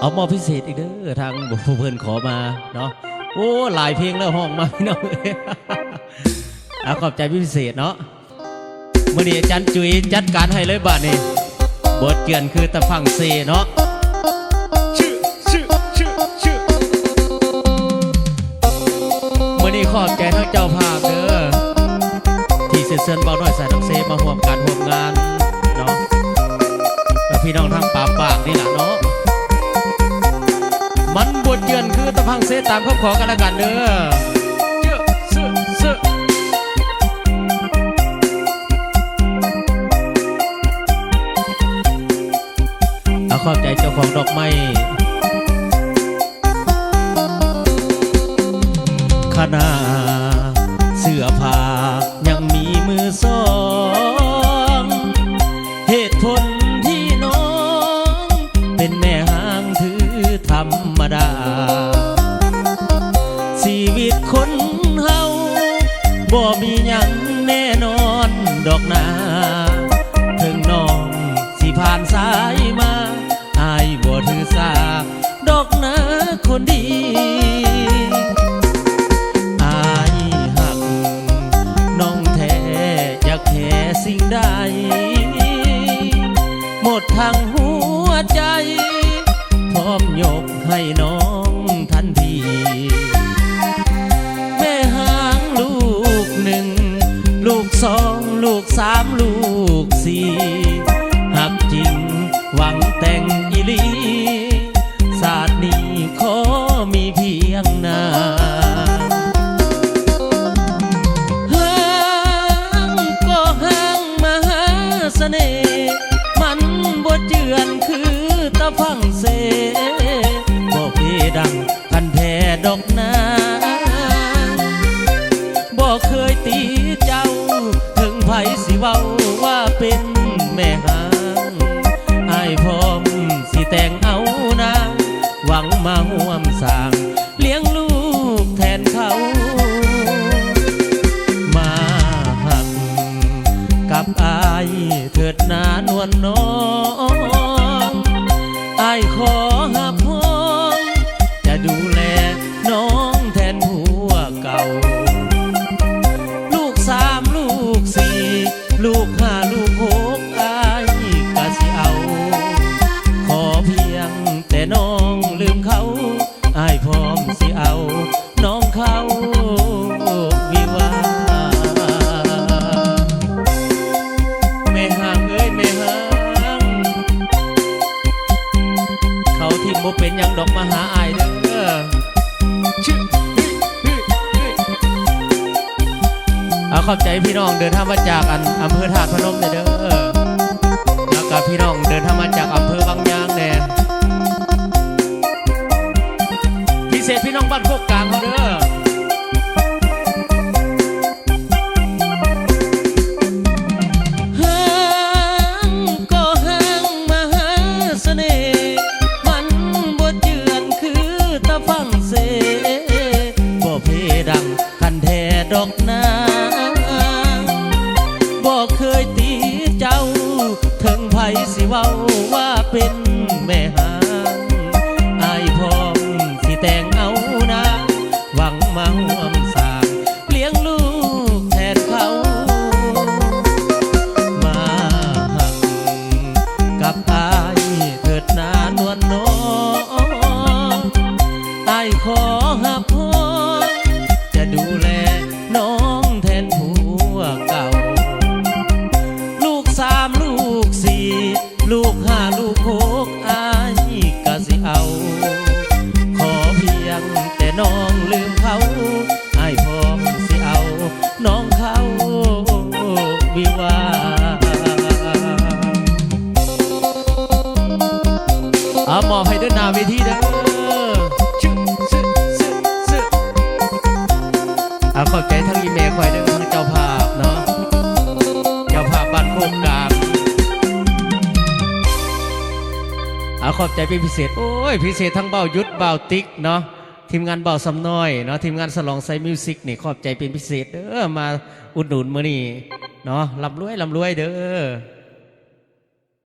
เอามอพิเศษอีกเด้อทางผู้เพื่อนขอมาเนาะโอ้หลายเพลงแล้วห้องมาพี่น้องเอาขอบใจพิเศษเนาะเมื่อนี้อาจารย์จุ๋ยจัดการให้เลยบ้านนี้บทเกี่ยนคือตะฟังเซเนาะเมื่อนี้ขอบใจทั้งเจ้าภาพเด้อที่เชิญเบาน้อยสายน้ำเซมาร่วมการร่วมงานเนาะแล้วพี่น้องทางป่าปากนี่แหละเนาะมันบทเยือนคือตะพังเซตามเขาขอกันละกันเด้อเอาขอบใจเจ้าของดอกไม้ขนาเสื้อผ้ายังมีมือสองเหตุผลที่น้องเป็นแม่ห้างถือธรรมดาชีวิตคนเฮาบ่มีหยังแน่นอนดอกนาถึงน้องสิผ่านสายมาอายบ่ถือสาดอกนาคนดีอายหักน้องแท้อยากแค่สิ่งใดหมดทางหัวใจพร้อมยกให้น้องทันทีแม่หางลูกหนึ่งลูกสองลูกสามลูกสี่หักจริงหวังแต่งอีลีศาสตร์นี้ขอมีเพียงนาห้างก็ห้างมหาเสน่ห์มันบทเจือนคือตะฟังเซบ่เพดังคันแพ้ดอกนาบ่เคยตีเจ้าถึงไผสิเว้าว่าเป็นแม่หางอายพร้อมสิแต่งเอานางหวังมาห่วมสร้างเลี้ยงลูกแทนเขามาหักกับอายเถิดนานวลน้องอายขอหับห้องจะดูแลน้องแทนผัวเก่าลูกสามลูกสี่ลูกห้าลูกหกอายก็สิเอาขอเพียงแต่น้องลืมเขาอายพร้อมสิเอาน้องเขาวิวาแม่ห่างเอ้ยแม่ห่างเขาที่บ่เป็นยังดอกมาหาอายเด้อเอาขอบใจพี่น้องเดินทางมาจากอำเภอธาตุพนมเด้อแล้วก็พี่น้องเดินทางมาจากอำเภอบางยางแน่พิเศษพี่น้องบ้านโคกกลางเขาเด้อห้างก็ห้างมหาเสน่ห์มันบ่เจือนคือตะฟังเซบ่เพดังคันแท้ดอกนาบ่เคยตีเจ้าถึงไผสิเว้าว่าเป็นแม่หางอายพร้อมสิแต่งเอานะหวังมาห่วมสร้างเลี้ยงลูกแทนเขามาหักกับอายเถิดนานวลน้องอายขอหับพ้องจะดูแลน้องแทนผัวเก่าลูกสามลูกสี่ลูกห้าลูกหกอายก็สิเอาขอเพียงแต่น้องลืมเขาอายพร้อมสิเอาน้องเขาวิวาเอามอบให้เดินหน้าเวทีเด้อเอาขอบใจทั้งอีเมลคอยเด้อทั้งเจ้าภาพเนาะเจ้าภาพบ้านโคกกลางเอาขอบใจเป็นพิเศษโอ้ยพิเศษทั้งเบายุทธเบาติ๊กเนาะทีมงานเบาสำน้อยเนาะทีมงานสลองไซมิวสิกนี่ขอบใจเป็นพิเศษเด้อมาอุดหนุนมื้อนี้เนาะร่ำรวยเด้อ